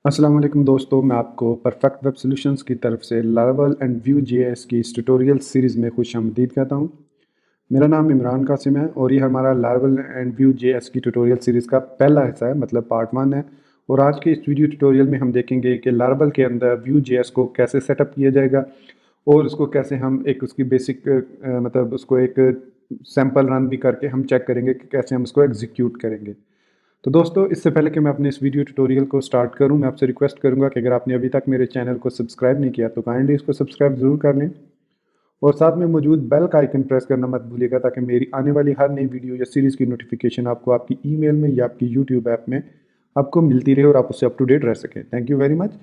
अस्सलाम वालेकुम दोस्तों, मैं आपको परफेक्ट वेब सॉल्यूशंस की तरफ से लारावल एंड व्यू जेएस की इस ट्यूटोरियल सीरीज़ में खुशामदीद कहता हूँ। मेरा नाम इमरान कासिम है और ये हमारा लारावल एंड व्यू जेएस की ट्यूटोरियल सीरीज़ का पहला हिस्सा है, मतलब पार्ट 1 है। और आज के इस वीडियो ट्यूटोरियल में हम देखेंगे कि लारावल के अंदर व्यू जेएस को कैसे सेटअप किया जाएगा और उसको कैसे हम एक उसकी बेसिक मतलब उसको एक सैम्पल रन भी करके हम चेक करेंगे कि कैसे हम उसको एग्जीक्यूट करेंगे। तो दोस्तों, इससे पहले कि मैं अपने इस वीडियो ट्यूटोरियल को स्टार्ट करूं, मैं आपसे रिक्वेस्ट करूंगा कि अगर आपने अभी तक मेरे चैनल को सब्सक्राइब नहीं किया तो काइंडली इसको सब्सक्राइब ज़रूर कर लें और साथ में मौजूद बेल का आइकन प्रेस करना मत भूलिएगा ताकि मेरी आने वाली हर नई वीडियो या सीरीज़ की नोटिफिकेशन आपको आपकी ईमेल में या आपकी यूट्यूब ऐप में आपको मिलती रहे और आप उससे अप टू डेट रह सकें। Thank you very much.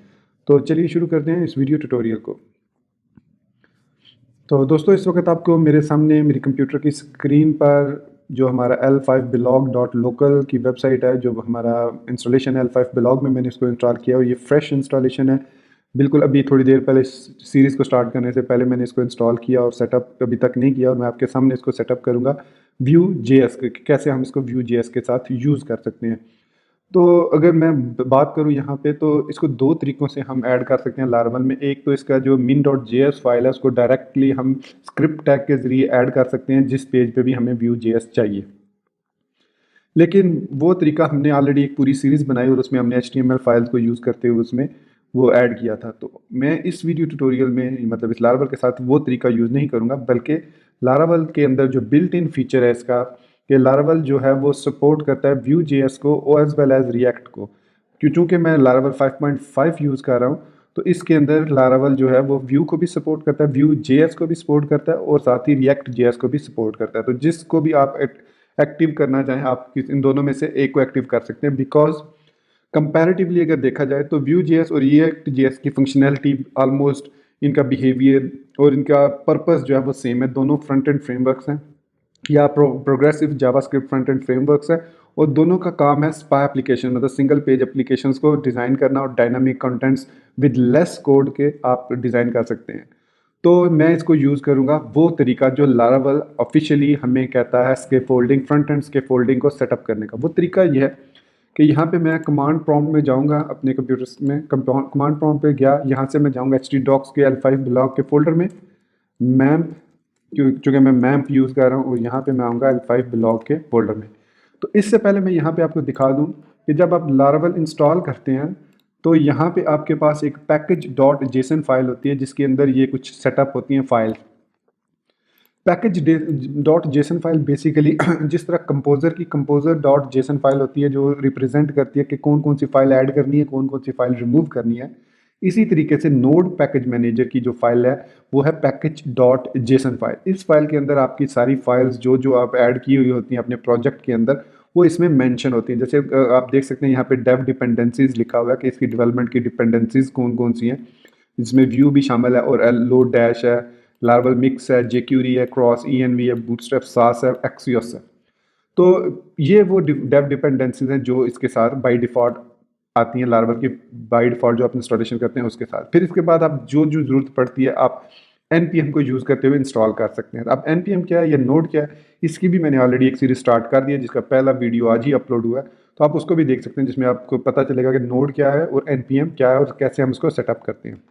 तो चलिए शुरू करते हैं इस वीडियो ट्यूटोरियल को। तो दोस्तों, इस वक्त आपको मेरे सामने मेरी कंप्यूटर की स्क्रीन पर जो हमारा l5blog.local की वेबसाइट है, जो हमारा इंस्टॉलेशन है l5blog में, मैंने इसको इंस्टॉल किया और ये फ्रेश इंस्टॉलेशन है। बिल्कुल अभी थोड़ी देर पहले सीरीज़ को स्टार्ट करने से पहले मैंने इसको इंस्टॉल किया और सेटअप अभी तक नहीं किया और मैं आपके सामने इसको सेटअप करूँगा व्यू जेएस के, कैसे हम इसको व्यू जेएस के साथ यूज़ कर सकते हैं। तो अगर मैं बात करूँ यहाँ पे, तो इसको दो तरीक़ों से हम ऐड कर सकते हैं लारावल में। एक तो इसका जो min.js फाइल है उसको डायरेक्टली हम स्क्रिप्ट टैग के ज़रिए ऐड कर सकते हैं जिस पेज पे भी हमें व्यू जेएस चाहिए। लेकिन वो तरीका हमने ऑलरेडी एक पूरी सीरीज़ बनाई और उसमें हमने HTML फाइल्स को यूज़ करते हुए उसमें वो ऐड किया था। तो मैं इस वीडियो ट्यूटोरियल में, मतलब इस लारावल के साथ, वो तरीका यूज़ नहीं करूँगा, बल्कि लारावल के अंदर जो बिल्ट इन फीचर है इसका, कि लारावल जो है वो सपोर्ट करता है व्यू जेएस को और एज वेल एज रिएक्ट को। चूँकि मैं लारावल 5.5 यूज़ कर रहा हूँ, तो इसके अंदर लारावल जो है वो व्यू को भी सपोर्ट करता है, व्यू जेएस को भी सपोर्ट करता है और साथ ही रिएक्ट जेएस को भी सपोर्ट करता है। तो जिसको भी आप एक्टिव करना चाहें, आप इन दोनों में से एक को एक्टिव कर सकते हैं। बिकॉज कंपैरेटिवली अगर देखा जाए तो व्यू जेएस और रिएक्ट जेएस की फंक्शनैलिटी ऑलमोस्ट, इनका बिहेवियर और इनका पर्पस जो है वो सेम है। दोनों फ्रंट एंड फ्रेमवर्क्स हैं या progressive JavaScript front end frameworks है और दोनों का काम है स्पा एप्लीकेशन, मतलब सिंगल पेज एप्लीकेशंस को डिज़ाइन करना और dynamic contents with less code के आप डिज़ाइन कर सकते हैं। तो मैं इसको यूज़ करूँगा वो तरीका जो लारावल ऑफिशियली हमें कहता है स्कैफोल्डिंग, फ्रंट एंड स्कैफोल्डिंग को सेटअप करने का। वो तरीका ये है कि यहाँ पे मैं कमांड प्रॉम्प्ट में जाऊँगा, अपने कंप्यूटर में कमांड प्रॉम्प्ट पे गया, यहाँ से मैं जाऊँगा htdocs के l5blog के फोल्डर में, मैम्प, चूँकि मैं मैम्प यूज़ कर रहा हूँ, और यहाँ पे मैं आऊँगा l5blog के फोल्डर में। तो इससे पहले मैं यहाँ पे आपको दिखा दूँ कि जब आप लारावल इंस्टॉल करते हैं तो यहाँ पे आपके पास एक पैकेज डॉट जेसन फाइल होती है जिसके अंदर ये कुछ सेटअप होती हैं file. Package dot JSON file basically जिस तरह कंपोजर की कंपोजर डॉट जेसन फाइल होती है जो रिप्रेजेंट करती है कि कौन कौन सी फाइल ऐड करनी है, कौन कौन सी फाइल रिमूव करनी है, इसी तरीके से नोड पैकेज मैनेजर की जो फाइल है वो है पैकेज डॉट जेसन फाइल। इस फाइल के अंदर आपकी सारी फाइल्स जो जो आप ऐड की हुई होती हैं अपने प्रोजेक्ट के अंदर, वो इसमें मेंशन होती हैं। जैसे आप देख सकते हैं यहाँ पे डेव डिपेंडेंसीज लिखा हुआ है कि इसकी डेवलपमेंट की डिपेंडेंसीज कौन कौन सी हैं। इसमें व्यू भी शामिल है और लोड डैश है, लार्वल मिक्स है, जेक्यूरी है, क्रॉस ENV है, बूटस्ट्रैप सास है, एक्सियोस है। तो ये वो डेव डिपेंडेंसीज हैं जो इसके साथ बाय डिफ़ॉल्ट आती हैं, लार्वल की बाय डिफ़ॉल्ट जो आप इंस्टॉलेशन करते हैं उसके साथ। फिर इसके बाद आप जो जो ज़रूरत पड़ती है आप npm को यूज़ करते हुए इंस्टॉल कर सकते हैं। अब npm क्या है या नोड क्या है, इसकी भी मैंने ऑलरेडी एक सीरीज स्टार्ट कर दी है जिसका पहला वीडियो आज ही अपलोड हुआ है, तो आप उसको भी देख सकते हैं जिसमें आपको पता चलेगा कि नोड क्या है और npm क्या है और कैसे हम उसको सेटअप करते हैं।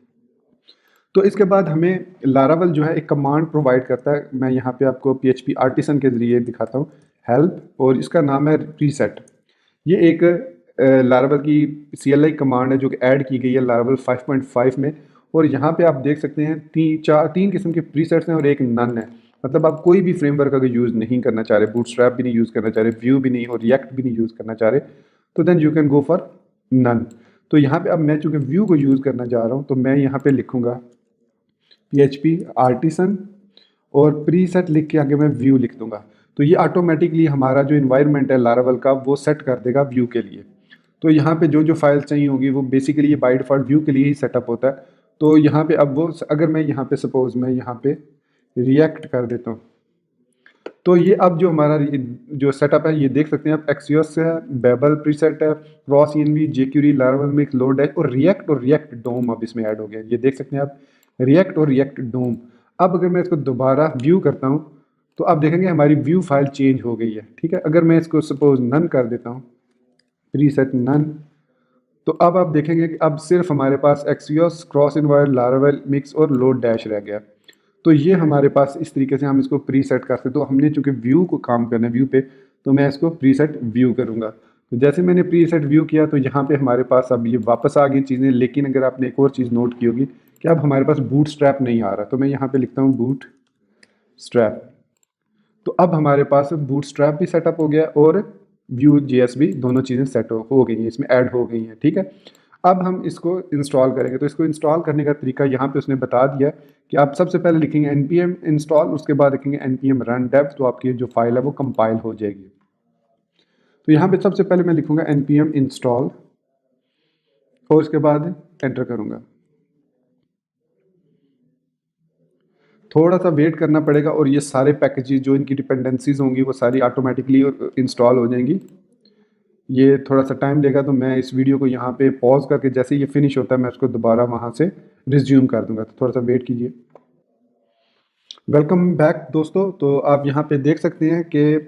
तो इसके बाद हमें लारावल जो है एक कमांड प्रोवाइड करता है। मैं यहाँ पे आपको PHP आर्टिसन के ज़रिए दिखाता हूँ, हेल्प, और इसका नाम है रीसेट। ये एक लारावल की CLI कमांड है जो कि ऐड की गई है लारावल 5.5 में। और यहाँ पे आप देख सकते हैं तीन किस्म के प्रीसेट्स हैं और एक नन है। मतलब आप कोई भी फ्रेमवर्क अगर यूज़ नहीं करना चाह रहे, बूटस्ट्रैप भी नहीं यूज़ करना चाह रहे, व्यू भी नहीं और रिएक्ट भी नहीं यूज़ करना चाह रहे, तो then you can go for none. तो यहाँ पे अब मैं चूँकि व्यू को यूज़ करना चाह रहा हूँ तो मैं यहाँ पे लिखूँगा PHP आर्टिसन और प्रीसेट लिख के आगे मैं व्यू लिख दूंगा। तो ये ऑटोमेटिकली हमारा जो इन्वायरमेंट है लारावल का वो सेट कर देगा व्यू के लिए। तो यहाँ पे जो जो फाइल्स चाहिए होगी वो बेसिकली ये बाय डिफ़ॉल्ट व्यू के लिए ही सेटअप होता है। तो यहाँ पे अब वो, अगर मैं यहाँ पे सपोज मैं यहाँ पे रिएक्ट कर देता हूँ, तो ये अब जो हमारा जो सेटअप है ये देख सकते हैं आप, एक्सियोस है, बेबल प्रीसेट है, cross ENV, jQuery, Laravel mix, lodash और रिएक्ट डोम अब इसमें ऐड हो गया। ये देख सकते हैं आप, रिएक्ट और रिएक्ट डोम। अब अगर मैं इसको दोबारा व्यू करता हूँ तो आप देखेंगे हमारी व्यू फाइल चेंज हो गई है। ठीक है, अगर मैं इसको सपोज नन कर देता हूँ, प्रीसेट नन, तो अब आप देखेंगे कि अब सिर्फ हमारे पास Axios, cross env, Laravel, mix और लोड डैश रह गया। तो ये हमारे पास इस तरीके से हम इसको प्री सेट कर सकते। तो हमने चूंकि व्यू को काम करना है व्यू पे, तो मैं इसको प्री सेट व्यू करूँगा। तो जैसे मैंने प्री सेट व्यू किया तो यहाँ पे हमारे पास अब ये वापस आ गई चीज़ें। लेकिन अगर आपने एक और चीज़ नोट की होगी कि अब हमारे पास बूट स्ट्रैप नहीं आ रहा। तो मैं यहाँ पे लिखता हूँ बूट स्ट्रैप। तो अब हमारे पास बूट स्ट्रैप भी सेटअप हो गया और व्यू जेएस भी, दोनों चीज़ें सेट हो गई हैं, इसमें ऐड हो गई हैं। ठीक है, अब हम इसको इंस्टॉल करेंगे। तो इसको इंस्टॉल करने का तरीका यहाँ पे उसने बता दिया कि आप सबसे पहले लिखेंगे npm इंस्टॉल, उसके बाद लिखेंगे npm run dev, तो आपकी जो फाइल है वो कंपाइल हो जाएगी। तो यहाँ पे सबसे पहले मैं लिखूंगा npm इंस्टॉल और उसके बाद एंटर करूंगा। थोड़ा सा वेट करना पड़ेगा और ये सारे पैकेजेस जो इनकी डिपेंडेंसीज होंगी वो सारी ऑटोमेटिकली इंस्टॉल हो जाएंगी। ये थोड़ा सा टाइम लेगा, तो मैं इस वीडियो को यहाँ पे पॉज करके जैसे ये फिनिश होता है मैं उसको दोबारा वहाँ से रिज्यूम कर दूंगा। तो थोड़ा सा वेट कीजिए। वेलकम बैक दोस्तों। तो आप यहाँ पे देख सकते हैं कि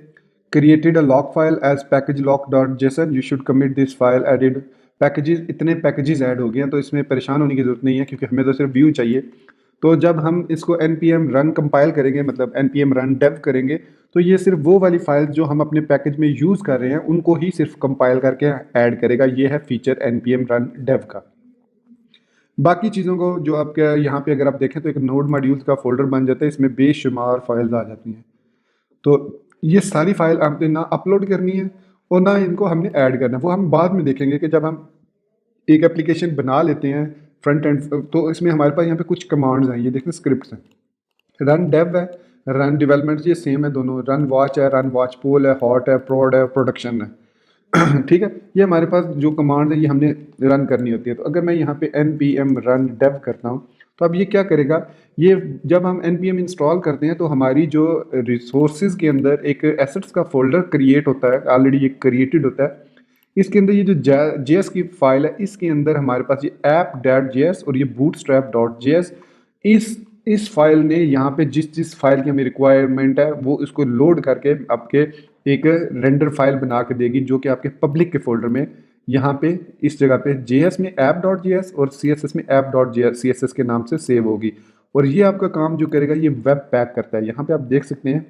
created a lock file as package lock dot JSON, you should commit this file added packages. इतने पैकेजेस ऐड हो गए हैं तो इसमें परेशान होने की ज़रूरत नहीं है क्योंकि हमें तो सिर्फ व्यू चाहिए। तो जब हम इसको npm रन कंपाइल करेंगे, मतलब npm रन डेव करेंगे, तो ये सिर्फ वो वाली फाइल जो हम अपने पैकेज में यूज़ कर रहे हैं उनको ही सिर्फ कंपाइल करके ऐड करेगा। ये है फीचर npm रन डेव का। बाकी चीज़ों को जो आपके यहाँ पे अगर आप देखें तो एक नोड मॉड्यूल्स का फोल्डर बन जाता है, इसमें बेशुमार फाइल्स आ जाती हैं। तो ये सारी फाइल आपने ना अपलोड करनी है और ना इनको हमने ऐड करना है, वो हम बाद में देखेंगे कि जब हम एक एप्लीकेशन बना लेते हैं फ्रंट एंड। तो इसमें हमारे पास यहाँ पे कुछ कमांड्स हैं, ये देखें स्क्रिप्ट्स हैं। रन डेव है, रन डेवलपमेंट, ये सेम है दोनों। रन वॉच है, रन वॉच पोल है, हॉट है, प्रोड है, प्रोडक्शन है। ठीक है, ये हमारे पास जो कमांड है ये हमने रन करनी होती है। तो अगर मैं यहाँ पे npm रन डेव करता हूँ तो अब ये क्या करेगा, ये जब हम npm इंस्टॉल करते हैं तो हमारी जो रिसोर्सेज के अंदर एक एसेट्स का फोल्डर क्रिएट होता है, ऑलरेडी ये क्रिएटेड होता है। इसके अंदर ये जो जेएस की फाइल है इसके अंदर हमारे पास ये app.js और ये bootstrap.js, इस फाइल ने यहाँ पे जिस जिस फाइल की हमें रिक्वायरमेंट है वो इसको लोड करके आपके एक रेंडर फाइल बना के देगी जो कि आपके पब्लिक के फोल्डर में यहाँ पे इस जगह पे JS में app.js और CSS में app.js CSS के नाम से सेव होगी। और ये आपका काम जो करेगा ये वेब पैक करता है। यहाँ पे आप देख सकते हैं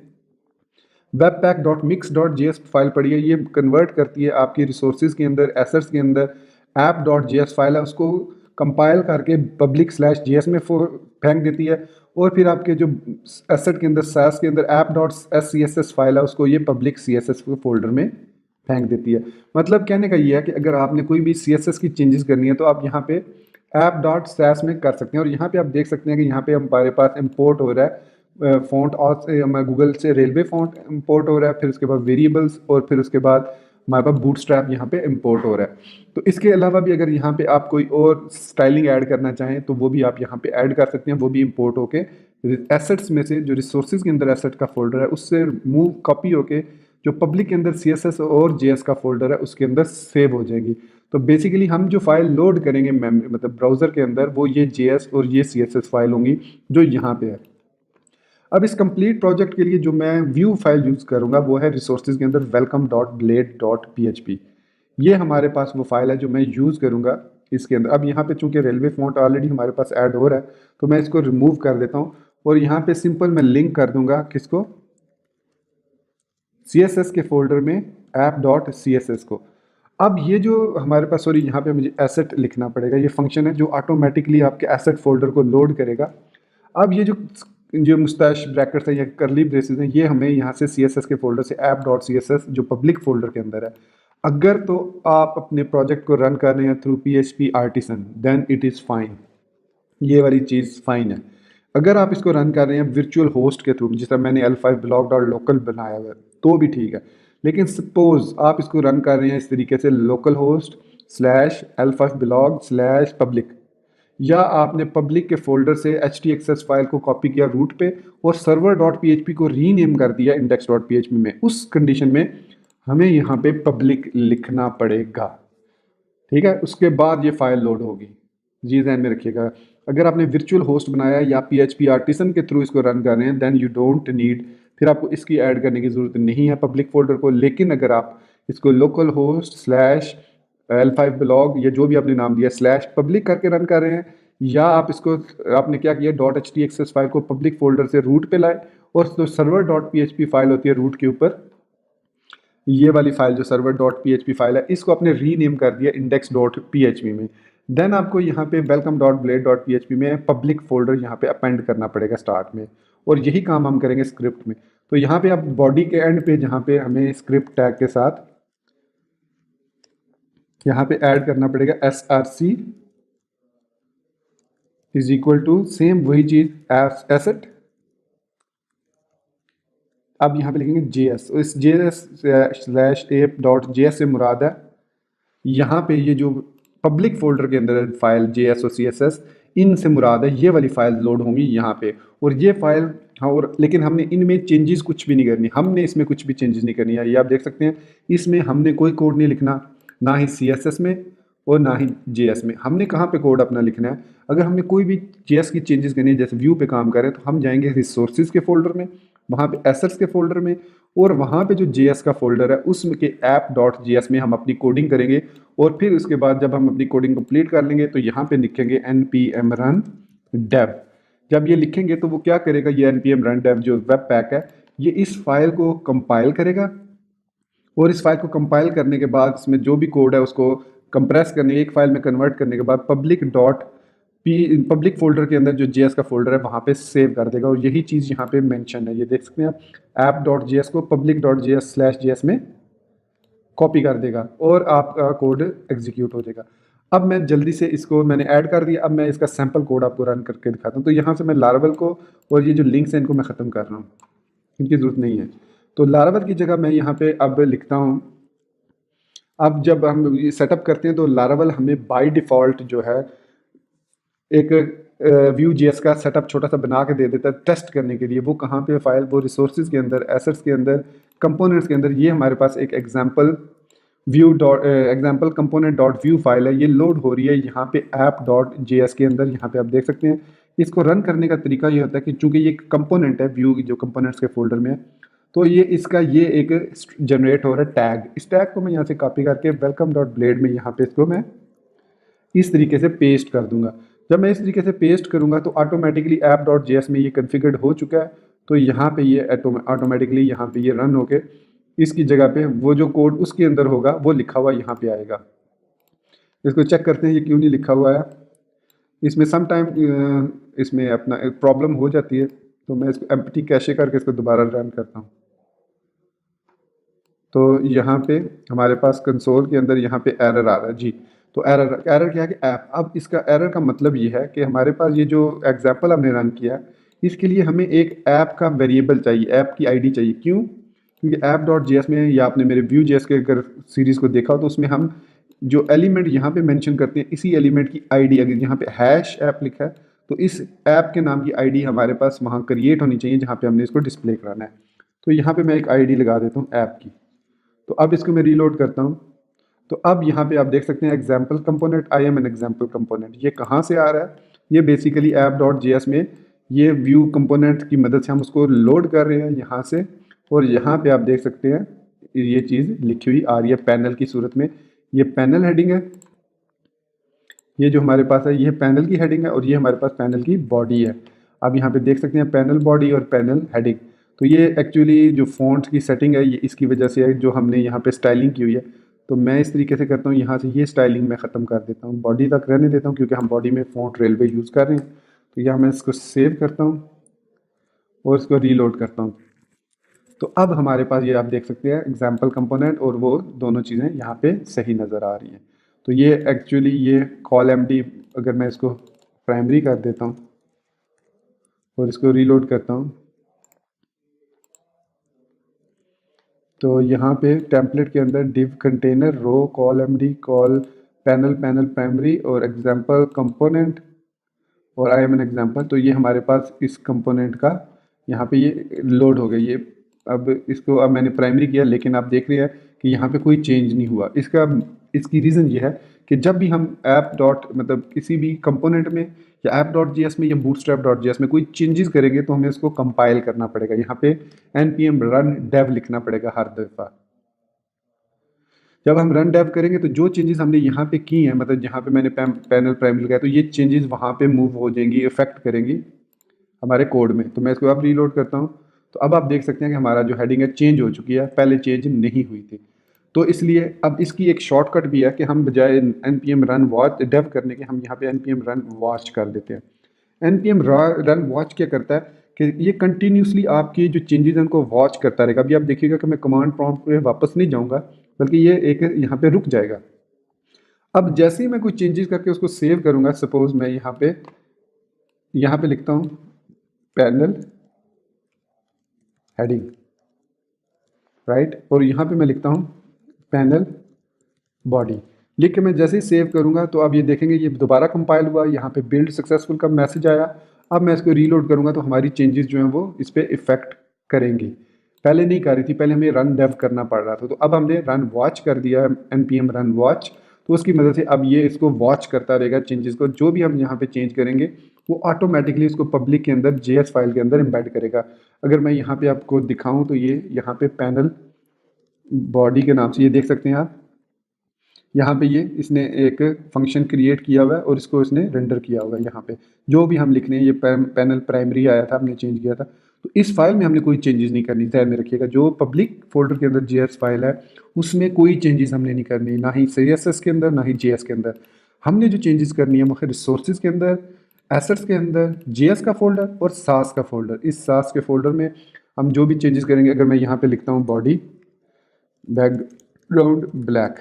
webpack.mix.js फाइल पड़ी है, ये कन्वर्ट करती है आपकी रिसोर्सेज के अंदर, एसेट्स के अंदर app.js फाइल है उसको कंपाइल करके पब्लिक /js में फेंक देती है। और फिर आपके जो एसेट के अंदर सास के अंदर app.scss फाइल है उसको ये पब्लिक CSS फोल्डर में फेंक देती है। मतलब कहने का ये है कि अगर आपने कोई भी CSS की चेंजेस करनी है तो आप यहाँ पे app.sas में कर सकते हैं। और यहाँ पे आप देख सकते हैं कि यहाँ पे हमारे पास इम्पोर्ट हो रहा है फ़ॉन्ट, और गूगल से रेलवे फ़ॉन्ट इम्पोर्ट हो रहा है, फिर उसके बाद वेरिएबल्स, और फिर उसके बाद हमारे पास बूटस्ट्रैप यहाँ पे इम्पोर्ट हो रहा है। तो इसके अलावा भी अगर यहाँ पे आप कोई और स्टाइलिंग ऐड करना चाहें तो वो भी आप यहाँ पे ऐड कर सकते हैं, वो भी इम्पोर्ट होके एसेट्स में से जो रिसोर्सेज के अंदर एसेट का फोल्डर है उससे मूव कॉपी होके जो पब्लिक के अंदर CSS और JS का फोल्डर है उसके अंदर सेव हो जाएगी। तो बेसिकली हम जो फाइल लोड करेंगे मेमोरी मतलब ब्राउज़र के अंदर वो ये JS और ये CSS फाइल होंगी जो यहाँ पे है। अब इस कंप्लीट प्रोजेक्ट के लिए जो मैं व्यू फाइल यूज़ करूँगा वो है रिसोर्सेज के अंदर welcome.blade.php। ये हमारे पास वो फाइल है जो मैं यूज़ करूँगा इसके अंदर। अब यहाँ पे चूंकि रेलवे फॉन्ट ऑलरेडी हमारे पास ऐड हो रहा है तो मैं इसको रिमूव कर देता हूँ और यहाँ पे सिंपल मैं लिंक कर दूंगा किसको, CSS के फोल्डर में app.css को। अब ये जो हमारे पास, सॉरी यहाँ पे मुझे एसेट लिखना पड़ेगा, ये फंक्शन है जो ऑटोमेटिकली आपके एसेट फोल्डर को लोड करेगा। अब ये जो मुस्टैश ब्रैकेट्स हैं या करली ब्रेसेस हैं ये हमें यहाँ से CSS के फोल्डर से app.css जो पब्लिक फोल्डर के अंदर है। अगर तो आप अपने प्रोजेक्ट को रन कर रहे हैं through PHP artisan then it is fine, ये वाली चीज़ फाइन है। अगर आप इसको रन कर रहे हैं वर्चुअल होस्ट के थ्रू, जिस तरह मैंने l5blog.local बनाया हुआ है तो भी ठीक है। लेकिन सपोज आप इसको रन कर रहे हैं इस तरीके से लोकल होस्ट /l5blog/public, या आपने पब्लिक के फोल्डर से htaccess फाइल को कॉपी किया रूट पे और server.php को रीनेम कर दिया index.php में, उस कंडीशन में हमें यहाँ पे पब्लिक लिखना पड़ेगा। ठीक है, उसके बाद ये फाइल लोड होगी। जी ध्यान में रखिएगा। अगर आपने वर्चुअल होस्ट बनाया या PHP आर्टिसन के थ्रू इसको रन कर रहे हैं देन यू डोंट नीड, फिर आपको इसकी ऐड करने की ज़रूरत नहीं है पब्लिक फोल्डर को। लेकिन अगर आप इसको लोकल होस्ट L5 ब्लॉग या जो भी आपने नाम दिया स्लैश पब्लिक करके रन कर रहे हैं, या आप इसको आपने क्या किया dot H T access file को पब्लिक फोल्डर से रूट पे लाए और जो server dot P H P file होती है रूट के ऊपर, ये वाली फाइल जो server dot P H P file है इसको आपने रीनेम कर दिया index dot P H P में। देन आपको यहाँ पे welcome dot blade dot P H P में पब्लिक फोल्डर यहाँ पे अपेंड करना पड़ेगा स्टार्ट में, और यही काम हम करेंगे स्क्रिप्ट में। तो यहाँ पे आप बॉडी के एंड पे जहाँ पे हमें स्क्रिप्ट टैग के साथ यहाँ पे ऐड करना पड़ेगा S R C is equal to same वही चीज एसेट। अब यहाँ पे लिखेंगे जे एस, इस जे S slash app dot J S से मुराद है यहाँ पे ये जो पब्लिक फोल्डर के अंदर फाइल जे एस और सी एस एस, इनसे मुराद है ये वाली फाइल लोड होंगी यहाँ पे। और ये फाइल हाँ, और लेकिन हमने इनमें चेंजेस कुछ भी नहीं करनी, हमने इसमें कुछ भी चेंजेस नहीं करनी है। ये आप देख सकते हैं इसमें हमने कोई कोड नहीं लिखना, ना ही सी एस एस में और ना ही जे एस में। हमने कहाँ पे कोड अपना लिखना है, अगर हमने कोई भी जे एस की चेंजेस करनी है, जैसे व्यू पे काम करें तो हम जाएंगे रिसोर्सेज के फोल्डर में, वहाँ पे एसेट्स के फोल्डर में, और वहाँ पे जो जे एस का फोल्डर है उसमें के ऐप डॉट जे एस में हम अपनी कोडिंग करेंगे। और फिर उसके बाद जब हम अपनी कोडिंग कंप्लीट कर लेंगे तो यहाँ पे लिखेंगे N P M run dev. जब ये लिखेंगे तो वो क्या करेगा, ये N P M run dev जो वेब पैक है ये इस फाइल को कंपाइल करेगा, और इस फाइल को कंपाइल करने के बाद इसमें जो भी कोड है उसको कंप्रेस करने एक फाइल में कन्वर्ट करने के बाद public dot P public folder के अंदर जो जे एस का फोल्डर है वहाँ पे सेव कर देगा। और यही चीज़ यहाँ पे मेंशन है, ये देख सकते हैं आप, ऐप डॉट जे एस को public dot J S slash जे एस में कॉपी कर देगा और आपका कोड एग्जीक्यूट हो जाएगा। अब मैं जल्दी से इसको मैंने ऐड कर दिया, अब मैं इसका सैम्पल कोड आपको रन करके दिखाता हूँ। तो यहाँ से मैं लारावल को और ये जो लिंक्स हैं इनको मैं ख़त्म कर रहा हूँ, इनकी ज़रूरत नहीं है। तो लारावल की जगह मैं यहाँ पे अब लिखता हूँ, अब जब हम ये सेटअप करते हैं तो लारावल हमें बाय डिफ़ॉल्ट जो है एक व्यू जीएस का सेटअप छोटा सा बना के दे देता है टेस्ट करने के लिए। वो कहाँ पे फाइल, वो रिसोर्सेज के अंदर, एसेट्स के अंदर, कंपोनेंट्स के अंदर। ये हमारे पास एक example view dot example component dot view file है, ये लोड हो रही है यहाँ पे ऐप डॉट जे एस के अंदर। यहाँ पे आप देख सकते हैं इसको रन करने का तरीका ये होता है कि चूंकि ये कंपोनेंट है व्यू जो कंपोनेंट्स के फोल्डर में है, तो ये इसका ये एक जनरेट हो रहा है टैग। इस टैग को मैं यहाँ से कॉपी करके वेलकम डॉट ब्लेड में यहाँ पे इसको मैं इस तरीके से पेस्ट कर दूंगा। जब मैं इस तरीके से पेस्ट करूंगा तो automatically app dot J S में ये कन्फिगर्ड हो चुका है। तो यहाँ पे ये ऑटोमेटिकली यहाँ पे ये रन होके इसकी जगह पे वो जो कोड उसके अंदर होगा वो लिखा हुआ यहाँ पे आएगा। इसको चेक करते हैं ये क्यों नहीं लिखा हुआ है। इसमें सम टाइम इसमें अपना एक प्रॉब्लम हो जाती है, तो मैं इसको एम्प्टी कैशे करके इसको दोबारा रन करता हूँ। तो यहाँ पे हमारे पास कंसोल के अंदर यहाँ पे एरर आ रहा है जी। तो एरर एरर क्या है कि ऐप, अब इसका एरर का मतलब ये है कि हमारे पास ये जो एग्जाम्पल हमने रन किया इसके लिए हमें एक ऐप का वेरिएबल चाहिए, ऐप की आईडी चाहिए। क्यों? क्योंकि ऐप डॉट जे एस में, या आपने मेरे व्यू जे एस के अगर सीरीज़ को देखा हो तो उसमें हम जो एलिमेंट यहाँ पे मेंशन करते हैं इसी एलिमेंट की आईडी, अगर यहाँ पे हैश ऐप लिखा है तो इस ऐप के नाम की आईडी हमारे पास वहाँ क्रिएट होनी चाहिए जहाँ पे हमने इसको डिस्प्ले कराना है। तो यहाँ पे मैं एक आईडी लगा देता हूँ ऐप की। तो अब इसको मैं रीलोड करता हूँ, तो अब यहाँ पे आप देख सकते हैं example component, I am an example component. ये कहाँ से आ रहा है? ये basically app dot J S में ये व्यू कंपोनेंट की मदद से हम उसको लोड कर रहे हैं यहाँ से। और यहाँ पे आप देख सकते हैं ये चीज़ लिखी हुई आ रही है पैनल की सूरत में। ये पैनल हेडिंग है, ये जो हमारे पास है ये पैनल की हेडिंग है, और ये हमारे पास पैनल की बॉडी है। अब यहाँ पे देख सकते हैं पैनल बॉडी और पैनल हेडिंग। तो ये एक्चुअली जो फॉन्ट की सेटिंग है ये इसकी वजह से है, जो हमने यहाँ पे स्टाइलिंग की हुई है। तो मैं इस तरीके से करता हूँ, यहाँ से ये स्टाइलिंग मैं ख़त्म कर देता हूँ, बॉडी तक रहने देता हूँ क्योंकि हम बॉडी में फॉन्ट रेलवे यूज़ कर रहे हैं। तो यहाँ मैं इसको सेव करता हूँ और इसको रीलोड करता हूँ। तो अब हमारे पास ये आप देख सकते हैं एग्जाम्पल कंपोनेंट और वो दोनों चीज़ें यहाँ पे सही नज़र आ रही हैं। तो ये एक्चुअली ये कॉल एमडी, अगर मैं इसको प्राइमरी कर देता हूँ और इसको रीलोड करता हूँ तो यहाँ पे टेम्पलेट के अंदर div container row col md col panel panel primary और एग्जाम्पल कंपोनेंट और आई एम एन एग्जाम्पल। तो ये हमारे पास इस कंपोनेंट का यहाँ पे ये लोड हो गया। ये अब इसको अब मैंने प्राइमरी किया, लेकिन आप देख रहे हैं कि यहाँ पे कोई चेंज नहीं हुआ। इसकी रीज़न ये है कि जब भी हम ऐप डॉट मतलब किसी भी कंपोनेंट में या ऐप डॉट जी एस में या बूटस्ट्रैप डॉट जी एस में कोई चेंजेस करेंगे तो हमें इसको कंपाइल करना पड़ेगा। यहाँ पे npm रन डेव लिखना पड़ेगा हर दफ़ा। जब हम रन डेव करेंगे तो जो चेंजेस हमने यहाँ पे की हैं, मतलब जहाँ पे मैंने पैनल प्राइमरी लगाया, तो ये चेंजेस वहाँ पे मूव हो जाएंगी, इफेक्ट करेंगी हमारे कोड में। तो मैं इसको अब रीलोड करता हूँ, तो अब आप देख सकते हैं कि हमारा जो हेडिंग है चेंज हो चुकी है, पहले चेंज नहीं हुई थी। तो इसलिए अब इसकी एक शॉर्टकट भी है कि हम बजाय npm रन वॉच डेव करने के, हम यहाँ पे npm रन वॉच कर देते हैं। npm रन वॉच क्या करता है कि ये कंटिन्यूसली आपकी जो चेंजेस हैं उनको वॉच करता रहेगा। अभी आप देखिएगा कि मैं कमांड प्रॉम्प्ट पे वापस नहीं जाऊँगा, बल्कि ये एक यहाँ पे रुक जाएगा। अब जैसे ही मैं कोई चेंजेस करके उसको सेव करूँगा, सपोज मैं यहाँ पे लिखता हूँ पैनल हेडिंग, राइट, और यहाँ पे मैं लिखता हूँ पैनल बॉडी, लिख के मैं जैसे ही सेव करूँगा तो अब ये देखेंगे ये दोबारा कंपाइल हुआ, यहाँ पे बिल्ड सक्सेसफुल का मैसेज आया। अब मैं इसको रीलोड करूँगा तो हमारी चेंजेस जो हैं वो इस पर इफेक्ट करेंगी। पहले नहीं कर रही थी, पहले हमें रन डेव करना पड़ रहा था, तो अब हमने रन वॉच कर दिया npm रन वॉच, तो उसकी मदद से अब ये इसको वॉच करता रहेगा चेंजेस को। जो भी हम यहाँ पे चेंज करेंगे वो ऑटोमेटिकली इसको पब्लिक के अंदर JS फाइल के अंदर एम्बेड करेगा। अगर मैं यहाँ पे आपको दिखाऊँ तो ये यहाँ पे पैनल बॉडी के नाम से ये देख सकते हैं आप, यहाँ पे ये इसने एक फंक्शन क्रिएट किया हुआ है और इसको इसने रेंडर किया हुआ है। यहाँ पे जो भी हम लिख रहे हैं, ये पैनल प्राइमरी आया था, हमने चेंज किया था, तो इस फाइल में हमने कोई चेंजेस नहीं करनी। ध्यान में रखिएगा, जो पब्लिक फोल्डर के अंदर JS फाइल है उसमें कोई चेंजेस हमने नहीं करनी, ना ही CSS के अंदर ना ही JS के अंदर। हमने जो चेंजेस करनी है वो है रिसोर्सेज के अंदर, एसेट्स के अंदर, JS का फोल्डर और सास का फोल्डर। इस सास के फोल्डर में हम जो भी चेंजेस करेंगे, अगर मैं यहाँ पे लिखता हूँ बॉडी बैकग्राउंड ब्लैक,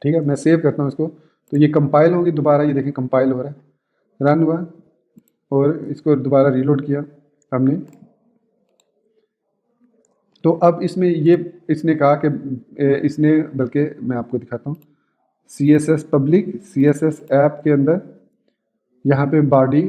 ठीक है, मैं सेव करता हूँ इसको, तो ये कंपाइल होगी दोबारा, ये देखें कंपाइल हो रहा है, रन हुआ और इसको दोबारा रीलोड किया हमने। तो अब इसमें ये इसने कहा कि इसने, बल्कि मैं आपको दिखाता हूँ CSS पब्लिक CSS ऐप के अंदर यहाँ पे बॉडी,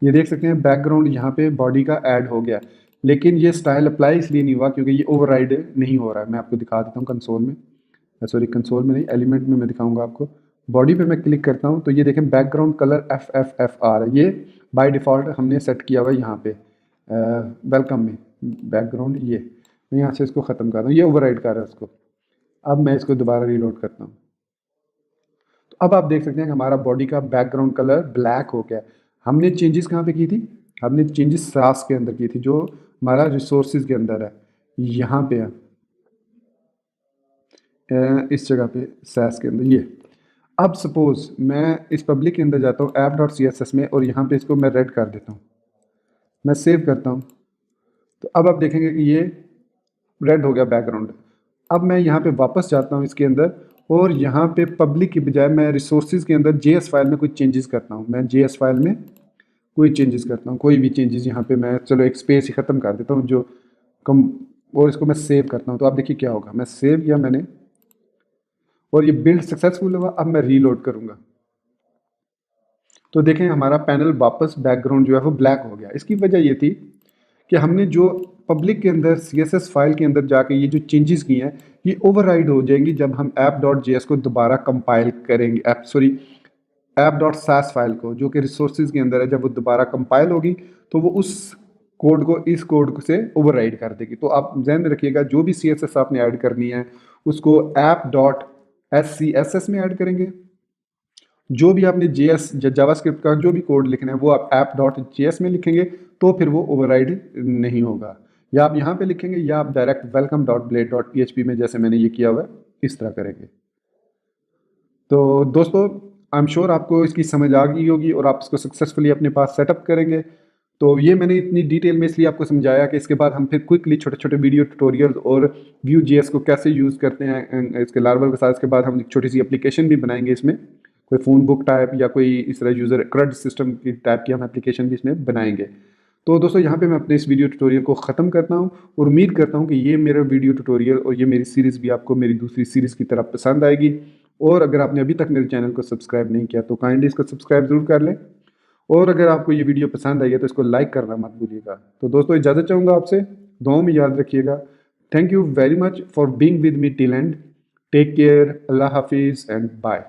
ये देख सकते हैं बैकग्राउंड यहाँ पे बॉडी का ऐड हो गया, लेकिन ये स्टाइल अप्लाई इसलिए नहीं हुआ क्योंकि ये ओवरराइड नहीं हो रहा है। मैं आपको दिखा देता हूँ कंसोल में, सॉरी कंसोल में नहीं, एलिमेंट में मैं दिखाऊंगा आपको। बॉडी पे मैं क्लिक करता हूँ तो ये देखें बैकग्राउंड कलर FFFR है, ये बाय डिफ़ॉल्ट हमने सेट किया हुआ है यहाँ पे वेलकम में बैकग्राउंड। ये मैं यहाँ से इसको ख़त्म कर रहा हूँ, ये ओवरराइड कर रहा है उसको। अब मैं इसको दोबारा रीलोड करता हूँ, तो अब आप देख सकते हैं कि हमारा बॉडी का बैकग्राउंड कलर ब्लैक हो गया। हमने चेंजेस कहाँ पे की थी? हमने चेंजेस सास के अंदर की थी, जो हमारा रिसोर्सेज के अंदर है, यहाँ पे है, इस जगह पे सैस के अंदर ये। अब सपोज मैं इस पब्लिक के अंदर जाता हूँ app.css में और यहाँ पे इसको मैं रेड कर देता हूँ, मैं सेव करता हूँ, तो अब आप देखेंगे कि ये रेड हो गया बैकग्राउंड। अब मैं यहाँ पे वापस जाता हूँ इसके अंदर और यहाँ पे पब्लिक की बजाय मैं रिसोर्सेज के अंदर JS फाइल में कुछ चेंजेस करता हूँ। मैं JS फाइल में कोई चेंजेस करता हूँ, कोई भी चेंजेस यहाँ पे मैं, चलो एक स्पेस ही ख़त्म कर देता हूँ जो कम, और इसको मैं सेव करता हूँ। तो आप देखिए क्या होगा, मैं सेव किया मैंने और ये बिल्ड सक्सेसफुल हुआ। अब मैं रीलोड करूँगा तो देखें हमारा पैनल वापस बैकग्राउंड जो है वो ब्लैक हो गया। इसकी वजह ये थी कि हमने जो पब्लिक के अंदर CSS फाइल के अंदर जाके ये जो चेंजेस किए हैं ये ओवरराइड हो जाएंगी जब हम app.js को दोबारा कंपाइल करेंगे, app.sas फाइल को, जो कि रिसोर्सेज के अंदर है। जब वो दोबारा कंपाइल होगी तो वो उस कोड को इस कोड से ओवरराइड कर देगी। तो आप ध्यान में रखिएगा, जो भी CSS आपने ऐड करनी है उसको app.scss में ऐड करेंगे। जो भी आपने JS जावास्क्रिप्ट का जो भी कोड लिखना है वो आप app.js में लिखेंगे तो फिर वो ओवरराइड नहीं होगा, या आप यहाँ पे लिखेंगे या आप डायरेक्ट welcome.blade.php में, जैसे मैंने ये किया हुआ है, इस तरह करेंगे। तो दोस्तों आई एम श्योर आपको इसकी समझ आ गई होगी और आप इसको सक्सेसफुली अपने पास सेटअप करेंगे। तो ये मैंने इतनी डिटेल में इसलिए आपको समझाया कि इसके बाद हम फिर क्विकली छोटे छोटे वीडियो ट्यूटोरियल और Vue.js को कैसे यूज़ करते हैं इसके लार्वल के साथ, इसके बाद हम एक छोटी सी एप्लीकेशन भी बनाएंगे इसमें, कोई फ़ोन बुक टाइप या कोई इस तरह यूज़र CRUD सिस्टम की टाइप की हम एप्लीकेशन भी इसमें बनाएंगे। तो दोस्तों यहाँ पे मैं अपने इस वीडियो ट्यूटोरियल को ख़त्म करता हूँ और उम्मीद करता हूँ कि ये मेरा वीडियो ट्यूटोरियल और ये मेरी सीरीज़ भी आपको मेरी दूसरी सीरीज़ की तरह पसंद आएगी। और अगर आपने अभी तक मेरे चैनल को सब्सक्राइब नहीं किया तो काइंडली इसको सब्सक्राइब ज़रूर कर लें, और अगर आपको ये वीडियो पसंद आई है तो इसको लाइक करना मत भूलिएगा। तो दोस्तों इजाज़त चाहूँगा आपसे, दुआओं में याद रखिएगा। Thank you very much for being with me till end. Take care, अल्लाह हाफिज़ एंड बाय।